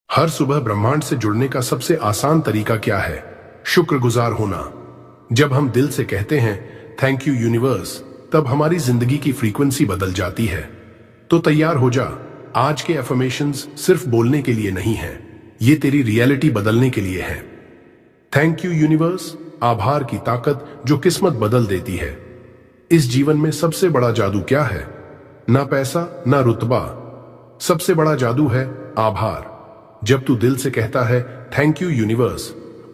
हर सुबह ब्रह्मांड से जुड़ने का सबसे आसान तरीका क्या है? शुक्रगुजार होना। जब हम दिल से कहते हैं थैंक यू यूनिवर्स, तब हमारी जिंदगी की फ्रीक्वेंसी बदल जाती है। तो तैयार हो जा, आज के एफर्मेशंस सिर्फ बोलने के लिए नहीं है, ये तेरी रियलिटी बदलने के लिए है। थैंक यू यूनिवर्स, आभार की ताकत जो किस्मत बदल देती है। इस जीवन में सबसे बड़ा जादू क्या है? ना पैसा, ना रुतबा, सबसे बड़ा जादू है आभार। जब तू दिल से कहता है थैंक यू यूनिवर्स,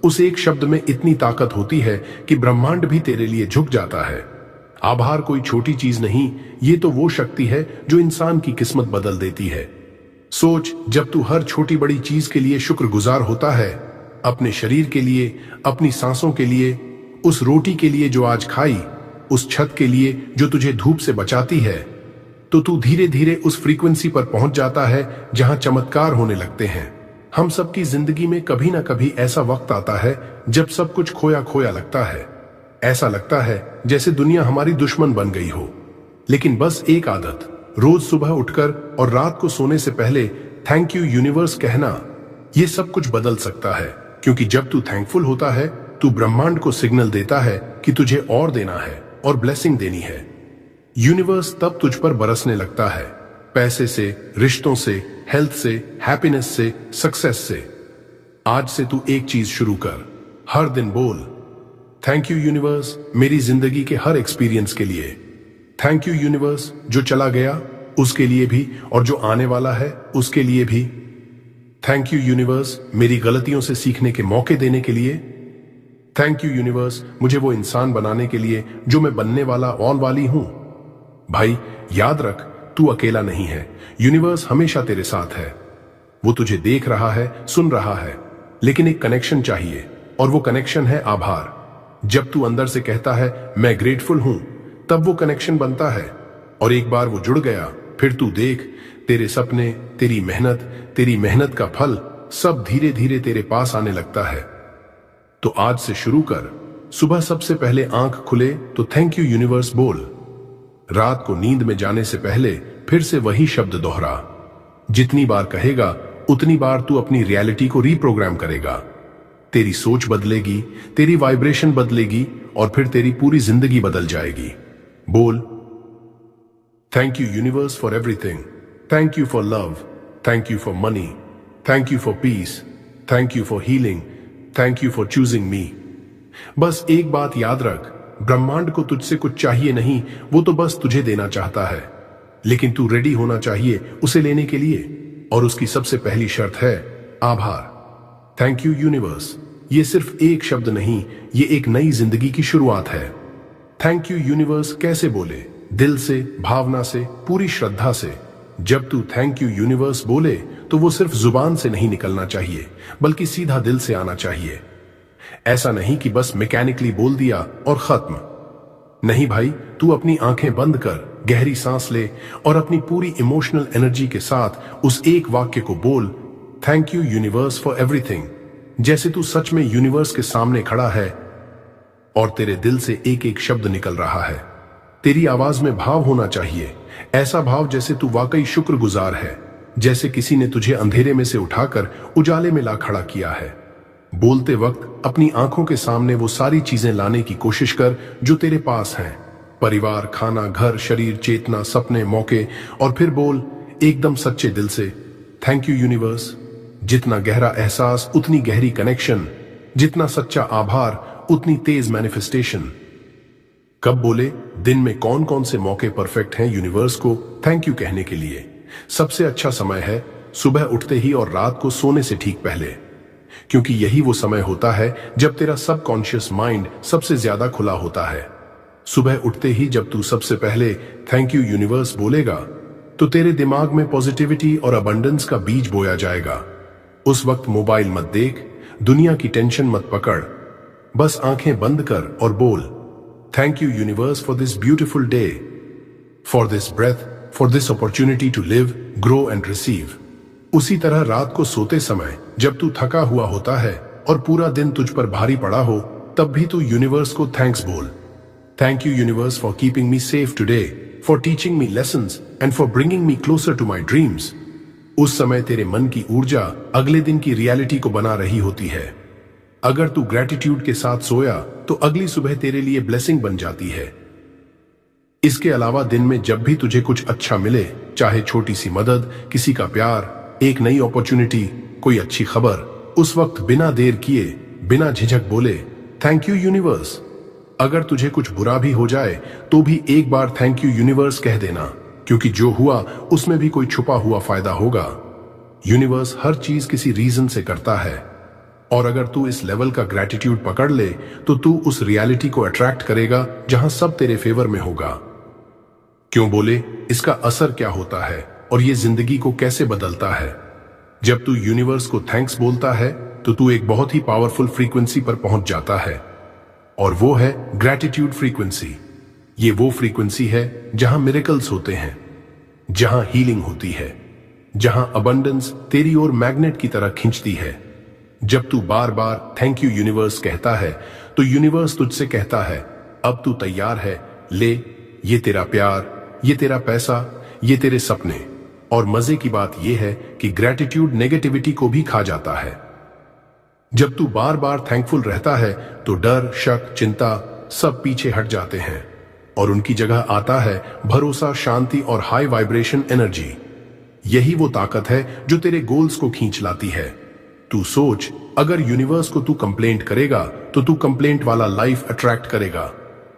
उस एक शब्द में इतनी ताकत होती है कि ब्रह्मांड भी तेरे लिए झुक जाता है। आभार कोई छोटी चीज नहीं, ये तो वो शक्ति है जो इंसान की किस्मत बदल देती है। सोच, जब तू हर छोटी बड़ी चीज के लिए शुक्रगुजार होता है, अपने शरीर के लिए, अपनी सांसों के लिए, उस रोटी के लिए जो आज खाई, उस छत के लिए जो तुझे धूप से बचाती है, तो तू धीरे धीरे उस फ्रीक्वेंसी पर पहुंच जाता है जहां चमत्कार होने लगते हैं। हम सबकी जिंदगी में कभी ना कभी ऐसा वक्त आता है जब सब कुछ खोया खोया लगता है। ऐसा लगता है जैसे दुनिया हमारी दुश्मन बन गई हो। लेकिन बस एक आदत, रोज सुबह उठकर और रात को सोने से पहले थैंक यू यूनिवर्स कहना, यह सब कुछ बदल सकता है। क्योंकि जब तू थैंकफुल होता है, तू ब्रह्मांड को सिग्नल देता है कि तुझे और देना है और ब्लेसिंग देनी है। यूनिवर्स तब तुझ पर बरसने लगता है, पैसे से, रिश्तों से, हेल्थ से, हैप्पीनेस से, सक्सेस से। आज से तू एक चीज शुरू कर, हर दिन बोल थैंक यू यूनिवर्स मेरी जिंदगी के हर एक्सपीरियंस के लिए। थैंक यू यूनिवर्स जो चला गया उसके लिए भी, और जो आने वाला है उसके लिए भी। थैंक यू यूनिवर्स मेरी गलतियों से सीखने के मौके देने के लिए। थैंक यू यूनिवर्स मुझे वो इंसान बनाने के लिए जो मैं बनने वाला और वाली हूं। भाई याद रख, तू अकेला नहीं है, यूनिवर्स हमेशा तेरे साथ है। वो तुझे देख रहा है, सुन रहा है, लेकिन एक कनेक्शन चाहिए, और वो कनेक्शन है आभार। जब तू अंदर से कहता है मैं ग्रेटफुल हूं, तब वो कनेक्शन बनता है, और एक बार वो जुड़ गया, फिर तू देख तेरे सपने, तेरी मेहनत का फल सब धीरे धीरे तेरे पास आने लगता है। तो आज से शुरू कर, सुबह सबसे पहले आंख खुले तो थैंक यू यूनिवर्स बोल। रात को नींद में जाने से पहले फिर से वही शब्द दोहरा। जितनी बार कहेगा उतनी बार तू अपनी रियलिटी को रीप्रोग्राम करेगा। तेरी सोच बदलेगी, तेरी वाइब्रेशन बदलेगी, और फिर तेरी पूरी जिंदगी बदल जाएगी। बोल thank you universe for everything. Thank you for love, thank you for money, thank you for piece, thank you for healing, thank you for choosing मी। बस एक बात याद रख, ब्रह्मांड को तुझसे कुछ चाहिए नहीं, वो तो बस तुझे देना चाहता है। लेकिन तू रेडी होना चाहिए उसे लेने के लिए, और उसकी सबसे पहली शर्त है आभार। थैंक यू यूनिवर्स, ये सिर्फ एक शब्द नहीं, ये एक नई जिंदगी की शुरुआत है। थैंक यू यूनिवर्स कैसे बोले? दिल से, भावना से, पूरी श्रद्धा से। जब तू थैंक यू यूनिवर्स बोले तो वो सिर्फ जुबान से नहीं निकलना चाहिए, बल्कि सीधा दिल से आना चाहिए। ऐसा नहीं कि बस मैकेनिकली बोल दिया और खत्म। नहीं भाई, तू अपनी आंखें बंद कर, गहरी सांस ले, और अपनी पूरी इमोशनल एनर्जी के साथ उस एक वाक्य को बोल, thank you universe for everything. जैसे तू सच में यूनिवर्स के सामने खड़ा है और तेरे दिल से एक एक शब्द निकल रहा है। तेरी आवाज में भाव होना चाहिए, ऐसा भाव जैसे तू वाकई शुक्रगुजार है, जैसे किसी ने तुझे अंधेरे में से उठाकर उजाले में ला खड़ा किया है। बोलते वक्त अपनी आंखों के सामने वो सारी चीजें लाने की कोशिश कर जो तेरे पास हैं, परिवार, खाना, घर, शरीर, चेतना, सपने, मौके, और फिर बोल एकदम सच्चे दिल से थैंक यू यूनिवर्स। जितना गहरा एहसास उतनी गहरी कनेक्शन, जितना सच्चा आभार उतनी तेज मैनिफेस्टेशन। कब बोले? दिन में कौन कौन से मौके परफेक्ट हैं यूनिवर्स को थैंक यू कहने के लिए? सबसे अच्छा समय है सुबह उठते ही और रात को सोने से ठीक पहले, क्योंकि यही वो समय होता है जब तेरा सबकॉन्शियस माइंड सबसे ज्यादा खुला होता है। सुबह उठते ही जब तू सबसे पहले थैंक यू यूनिवर्स बोलेगा, तो तेरे दिमाग में पॉजिटिविटी और अबंडेंस का बीज बोया जाएगा। उस वक्त मोबाइल मत देख, दुनिया की टेंशन मत पकड़, बस आंखें बंद कर और बोल thank you universe for this beautiful day, for this breath, for this opportunity to live, grow and receive. उसी तरह रात को सोते समय जब तू थका हुआ होता है और पूरा दिन तुझ पर भारी पड़ा हो, तब भी तू यूनिवर्स को थैंक्स बोल। Thank you universe for keeping me safe today, for teaching me lessons and for bringing me closer to my dreams. उस समय तेरे मन की ऊर्जा अगले दिन की रियलिटी को बना रही होती है। अगर तू ग्रेटिट्यूड के साथ सोया तो अगली सुबह तेरे लिए ब्लेसिंग बन जाती है। इसके अलावा दिन में जब भी तुझे कुछ अच्छा मिले, चाहे छोटी सी मदद, किसी का प्यार, एक नई अपॉर्चुनिटी, कोई अच्छी खबर, उस वक्त बिना देर किए, बिना झिझक बोले थैंक यू यूनिवर्स। अगर तुझे कुछ बुरा भी हो जाए तो भी एक बार थैंक यू यूनिवर्स कह देना, क्योंकि जो हुआ उसमें भी कोई छुपा हुआ फायदा होगा। यूनिवर्स हर चीज किसी रीजन से करता है, और अगर तू इस लेवल का ग्रेटिट्यूड पकड़ ले तो तू उस रियलिटी को अट्रैक्ट करेगा जहां सब तेरे फेवर में होगा। क्यों बोले, इसका असर क्या होता है और ये जिंदगी को कैसे बदलता है? जब तू यूनिवर्स को थैंक्स बोलता है तो तू एक बहुत ही पावरफुल फ्रीक्वेंसी पर पहुंच जाता है, और वो है ग्रेटिट्यूड फ्रीक्वेंसी। ये वो फ्रीक्वेंसी है जहां मिरेकल्स होते हैं, जहां हीलिंग होती है, जहां अबंडेंस तेरी ओर मैग्नेट की तरह खींचती है। जब तू बार बार थैंक यू यूनिवर्स कहता है तो यूनिवर्स तुझसे कहता है, अब तू तैयार है, ले, ये तेरा प्यार, ये तेरा पैसा, ये तेरे सपने। और मजे की बात यह है कि ग्रेटिट्यूड नेगेटिविटी को भी खा जाता है। जब तू बार बार थैंकफुल रहता है तो डर, शक, चिंता सब पीछे हट जाते हैं और उनकी जगह आता है भरोसा, शांति और हाई वाइब्रेशन एनर्जी। यही वो ताकत है जो तेरे गोल्स को खींच लाती है। तू सोच, अगर यूनिवर्स को तू कंप्लेंट करेगा तो तू कंप्लेंट वाला लाइफ अट्रैक्ट करेगा,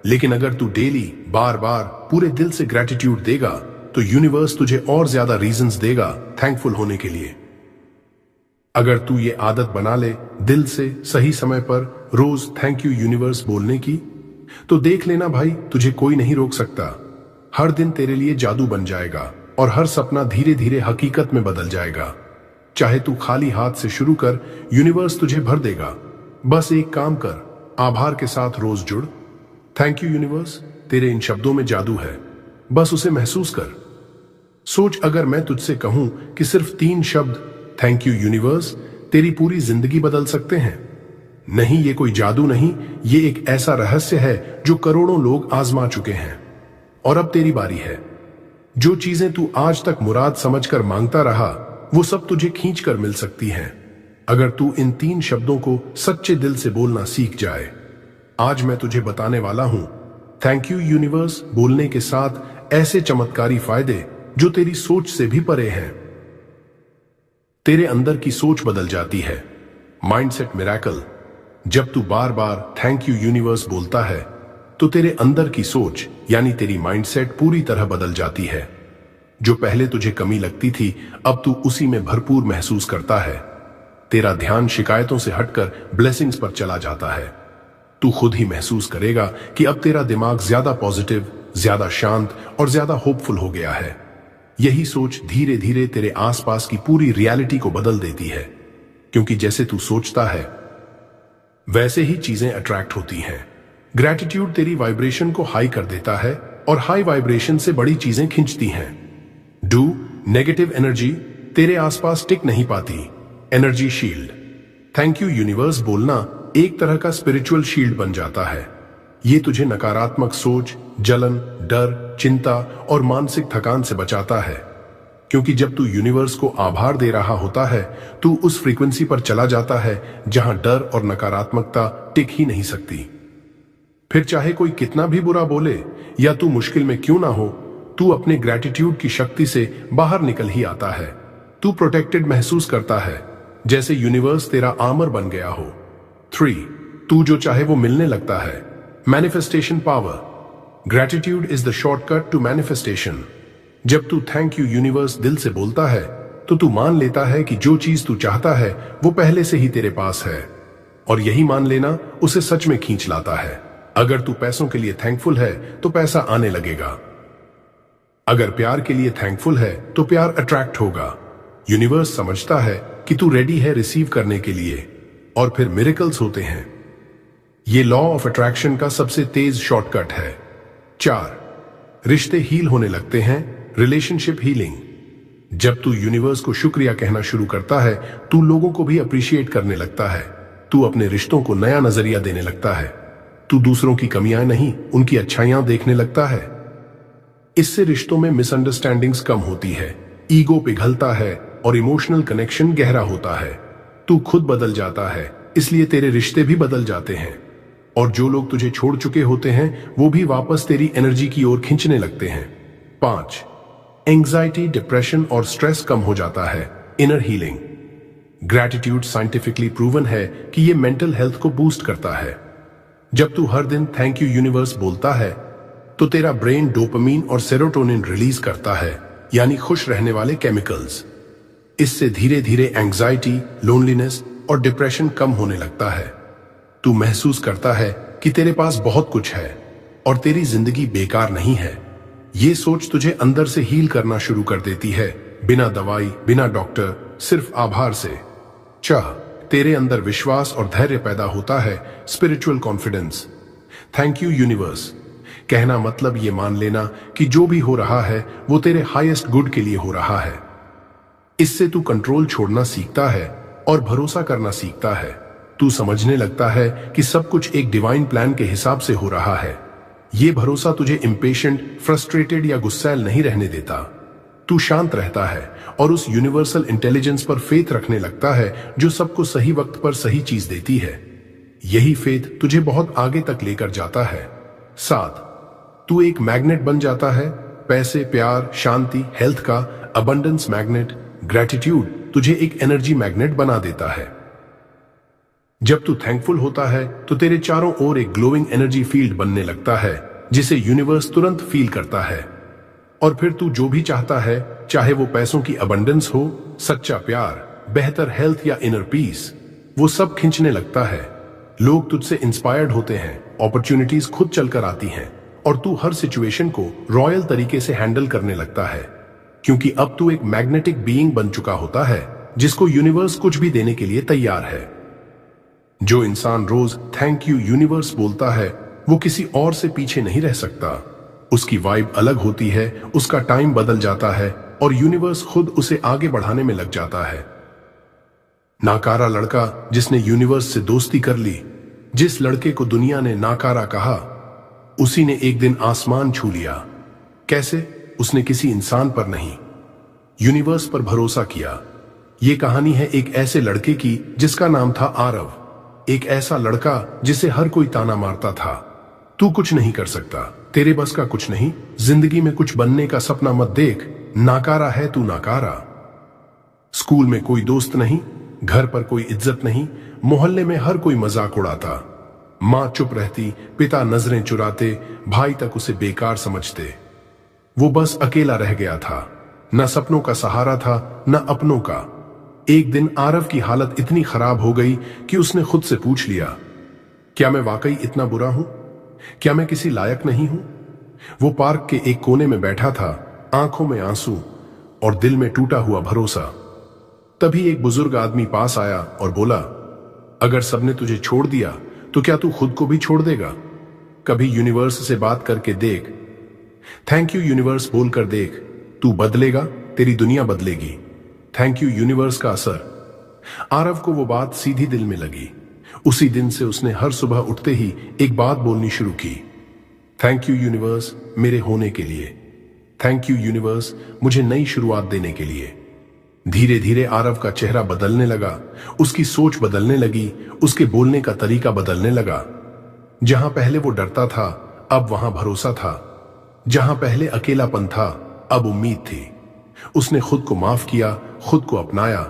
लेकिन अगर तू डेली बार बार पूरे दिल से ग्रेटिट्यूड देगा तो यूनिवर्स तुझे और ज्यादा रीजंस देगा थैंकफुल होने के लिए। अगर तू ये आदत बना ले दिल से सही समय पर रोज थैंक यू यूनिवर्स बोलने की, तो देख लेना भाई, तुझे कोई नहीं रोक सकता। हर दिन तेरे लिए जादू बन जाएगा और हर सपना धीरे धीरे हकीकत में बदल जाएगा। चाहे तू खाली हाथ से शुरू कर, यूनिवर्स तुझे भर देगा। बस एक काम कर, आभार के साथ रोज जुड़। थैंक यू यूनिवर्स, तेरे इन शब्दों में जादू है, बस उसे महसूस कर। सोच, अगर मैं तुझसे कहूं कि सिर्फ 3 शब्द थैंक यू यूनिवर्स तेरी पूरी जिंदगी बदल सकते हैं। नहीं, ये कोई जादू नहीं, ये एक ऐसा रहस्य है जो करोड़ों लोग आजमा चुके हैं। और अब तेरी बारी है। जो चीजें तू आज तक मुराद समझकर मांगता रहा, वो सब तुझे खींच कर मिल सकती हैं, अगर तू इन 3 शब्दों को सच्चे दिल से बोलना सीख जाए। आज मैं तुझे बताने वाला हूं थैंक यू यूनिवर्स बोलने के साथ ऐसे चमत्कारी फायदे जो तेरी सोच से भी परे हैं। तेरे अंदर की सोच बदल जाती है, माइंडसेट मिरेकल। जब तू बार बार थैंक यू यूनिवर्स बोलता है तो तेरे अंदर की सोच यानी तेरी माइंडसेट पूरी तरह बदल जाती है। जो पहले तुझे कमी लगती थी, अब तू उसी में भरपूर महसूस करता है। तेरा ध्यान शिकायतों से हटकर ब्लेसिंग्स पर चला जाता है। तू खुद ही महसूस करेगा कि अब तेरा दिमाग ज्यादा पॉजिटिव, ज्यादा शांत और ज्यादा होपफुल हो गया है। यही सोच धीरे धीरे तेरे आसपास की पूरी रियलिटी को बदल देती है, क्योंकि जैसे तू सोचता है वैसे ही चीजें अट्रैक्ट होती हैं। ग्रेटिट्यूड तेरी वाइब्रेशन को हाई कर देता है और हाई वाइब्रेशन से बड़ी चीजें खींचती हैं। नेगेटिव एनर्जी तेरे आसपास टिक नहीं पाती। Energy shield. Thank you universe बोलना एक तरह का स्पिरिचुअल शील्ड बन जाता है। ये तुझे नकारात्मक सोच, जलन, डर, चिंता और मानसिक थकान से बचाता है, क्योंकि जब तू यूनिवर्स को आभार दे रहा होता है तू उस फ्रीक्वेंसी पर चला जाता है जहां डर और नकारात्मकता टिक ही नहीं सकती। फिर चाहे कोई कितना भी बुरा बोले या तू मुश्किल में क्यों ना हो, तू अपने ग्रेटिट्यूड की शक्ति से बाहर निकल ही आता है। तू प्रोटेक्टेड महसूस करता है, जैसे यूनिवर्स तेरा आर्मर बन गया हो। 3. तू जो चाहे वो मिलने लगता है। Manifestation power. Gratitude is the shortcut to manifestation. जब तू थैंक यू यूनिवर्स दिल से बोलता है तो तू मान लेता है कि जो चीज तू चाहता है वो पहले से ही तेरे पास है, और यही मान लेना उसे सच में खींच लाता है। अगर तू पैसों के लिए थैंकफुल है तो पैसा आने लगेगा। अगर प्यार के लिए थैंकफुल है तो प्यार अट्रैक्ट होगा। यूनिवर्स समझता है कि तू रेडी है रिसीव करने के लिए, और फिर मिरेकल्स होते हैं। ये लॉ ऑफ अट्रैक्शन का सबसे तेज शॉर्टकट है। 4. रिश्ते हील होने लगते हैं। Relationship healing. जब तू यूनिवर्स को शुक्रिया कहना शुरू करता है, तू लोगों को भी अप्रिशिएट करने लगता है। तू अपने रिश्तों को नया नजरिया देने लगता है। तू दूसरों की कमियां नहीं, उनकी अच्छाइयां देखने लगता है। इससे रिश्तों में मिसअंडरस्टैंडिंग्स कम होती है, ईगो पिघलता है और इमोशनल कनेक्शन गहरा होता है। तू खुद बदल जाता है, इसलिए तेरे रिश्ते भी बदल जाते हैं, और जो लोग तुझे छोड़ चुके होते हैं वो भी वापस तेरी एनर्जी की ओर खींचने लगते हैं। 5. एंजाइटी, डिप्रेशन और स्ट्रेस कम हो जाता है। Inner healing. Gratitude scientifically proven है कि ये मेंटल हेल्थ को बूस्ट करता है। जब तू हर दिन थैंक यू यूनिवर्स बोलता है तो तेरा ब्रेन डोपामीन और सेरोटोनिन रिलीज करता है, यानी खुश रहने वाले केमिकल्स। इससे धीरे धीरे एंजाइटी, लोनलीनेस और डिप्रेशन कम होने लगता है। तू महसूस करता है कि तेरे पास बहुत कुछ है और तेरी जिंदगी बेकार नहीं है। ये सोच तुझे अंदर से हील करना शुरू कर देती है, बिना दवाई, बिना डॉक्टर, सिर्फ आभार से। तेरे अंदर विश्वास और धैर्य पैदा होता है, spiritual confidence. Thank you universe कहना मतलब ये मान लेना कि जो भी हो रहा है वो तेरे हाईएस्ट गुड के लिए हो रहा है। इससे तू कंट्रोल छोड़ना सीखता है और भरोसा करना सीखता है। तू समझने लगता है कि सब कुछ एक डिवाइन प्लान के हिसाब से हो रहा है। ये भरोसा तुझे इम्पेशेंट, फ्रस्ट्रेटेड या गुस्सैल नहीं रहने देता। तू शांत रहता है और उस यूनिवर्सल इंटेलिजेंस पर फेथ रखने लगता है जो सबको सही वक्त पर सही चीज देती है। यही फेथ तुझे बहुत आगे तक लेकर जाता है। 7. तू एक मैग्नेट बन जाता है। पैसे, प्यार, शांति, हेल्थ का अबंडेंस मैग्नेट। ग्रैटिट्यूड तुझे एक एनर्जी मैग्नेट बना देता है। जब तू थैंकफुल होता है तो तेरे चारों ओर एक ग्लोइंग एनर्जी फील्ड बनने लगता है जिसे यूनिवर्स तुरंत फील करता है, और फिर तू जो भी चाहता है, चाहे वो पैसों की अबंडेंस हो, सच्चा प्यार, बेहतर हेल्थ या इनर पीस, वो सब खींचने लगता है। लोग तुझसे इंस्पायर्ड होते हैं, अपॉर्चुनिटीज खुद चलकर आती हैं और तू हर सिचुएशन को रॉयल तरीके से हैंडल करने लगता है, क्योंकि अब तू एक मैग्नेटिक बीइंग बन चुका होता है जिसको यूनिवर्स कुछ भी देने के लिए तैयार है। जो इंसान रोज थैंक यू यूनिवर्स बोलता है वो किसी और से पीछे नहीं रह सकता। उसकी वाइब अलग होती है, उसका टाइम बदल जाता है और यूनिवर्स खुद उसे आगे बढ़ाने में लग जाता है। नाकारा लड़का जिसने यूनिवर्स से दोस्ती कर ली, जिस लड़के को दुनिया ने नाकारा कहा, उसी ने एक दिन आसमान छू लिया। कैसे? उसने किसी इंसान पर नहीं, यूनिवर्स पर भरोसा किया। यह कहानी है एक ऐसे लड़के की जिसका नाम था आरव। एक ऐसा लड़का जिसे हर कोई ताना मारता था, तू कुछ नहीं कर सकता, तेरे बस का कुछ नहीं, जिंदगी में कुछ बनने का सपना मत देख, नाकारा है तू, नाकारा। स्कूल में कोई दोस्त नहीं, घर पर कोई इज्जत नहीं, मोहल्ले में हर कोई मजाक उड़ाता। मां चुप रहती, पिता नजरें चुराते, भाई तक उसे बेकार समझते। वो बस अकेला रह गया था, न सपनों का सहारा था, न अपनों का। एक दिन आरव की हालत इतनी खराब हो गई कि उसने खुद से पूछ लिया, क्या मैं वाकई इतना बुरा हूं? क्या मैं किसी लायक नहीं हूं? वो पार्क के एक कोने में बैठा था, आंखों में आंसू और दिल में टूटा हुआ भरोसा। तभी एक बुजुर्ग आदमी पास आया और बोला, अगर सबने तुझे छोड़ दिया तो क्या तू खुद को भी छोड़ देगा? कभी यूनिवर्स से बात करके देख, थैंक यू यूनिवर्स बोलकर देख, तू बदलेगा, तेरी दुनिया बदलेगी। थैंक यू यूनिवर्स का असर। आरव को वो बात सीधी दिल में लगी। उसी दिन से उसने हर सुबह उठते ही एक बात बोलनी शुरू की, थैंक यू यूनिवर्स मेरे होने के लिए, थैंक यू यूनिवर्स मुझे नई शुरुआत देने के लिए। धीरे धीरे आरव का चेहरा बदलने लगा, उसकी सोच बदलने लगी, उसके बोलने का तरीका बदलने लगा। जहां पहले वो डरता था, अब वहां भरोसा था। जहां पहले अकेलापन था, अब उम्मीद थी। उसने खुद को माफ किया, खुद को अपनाया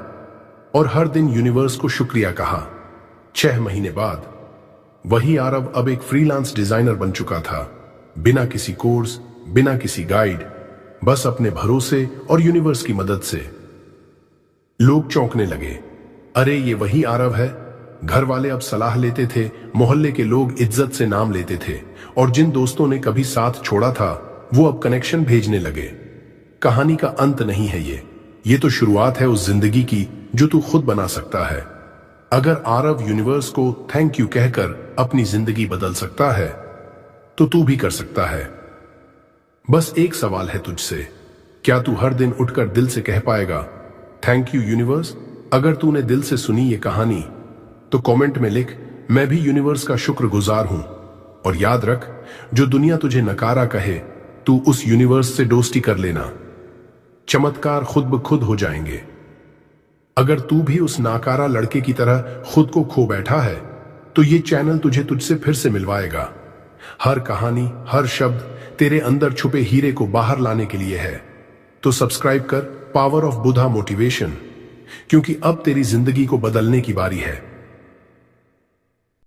और हर दिन यूनिवर्स को शुक्रिया कहा। 6 महीने बाद वही आरव अब एक फ्रीलांस डिजाइनर बन चुका था, बिना किसी कोर्स, बिना किसी गाइड, बस अपने भरोसे और यूनिवर्स की मदद से। लोग चौंकने लगे, अरे ये वही आरव है। घर वाले अब सलाह लेते थे, मोहल्ले के लोग इज्जत से नाम लेते थे और जिन दोस्तों ने कभी साथ छोड़ा था वो अब कनेक्शन भेजने लगे। कहानी का अंत नहीं है ये तो शुरुआत है उस जिंदगी की जो तू खुद बना सकता है। अगर आरव यूनिवर्स को थैंक यू कहकर अपनी जिंदगी बदल सकता है तो तू भी कर सकता है। बस एक सवाल है तुझसे, क्या तू हर दिन उठकर दिल से कह पाएगा, थैंक यू यूनिवर्स? अगर तूने दिल से सुनी ये कहानी तो कमेंट में लिख, मैं भी यूनिवर्स का शुक्रगुजार हूं। और याद रख, जो दुनिया तुझे नकारा कहे, तू उस यूनिवर्स से दोस्ती कर लेना, चमत्कार खुद ब खुद हो जाएंगे। अगर तू भी उस नाकारा लड़के की तरह खुद को खो बैठा है, तो ये चैनल तुझसे फिर से मिलवाएगा। हर कहानी, हर शब्द तेरे अंदर छुपे हीरे को बाहर लाने के लिए है। तो सब्सक्राइब कर पावर ऑफ बुधा मोटिवेशन, क्योंकि अब तेरी जिंदगी को बदलने की बारी है।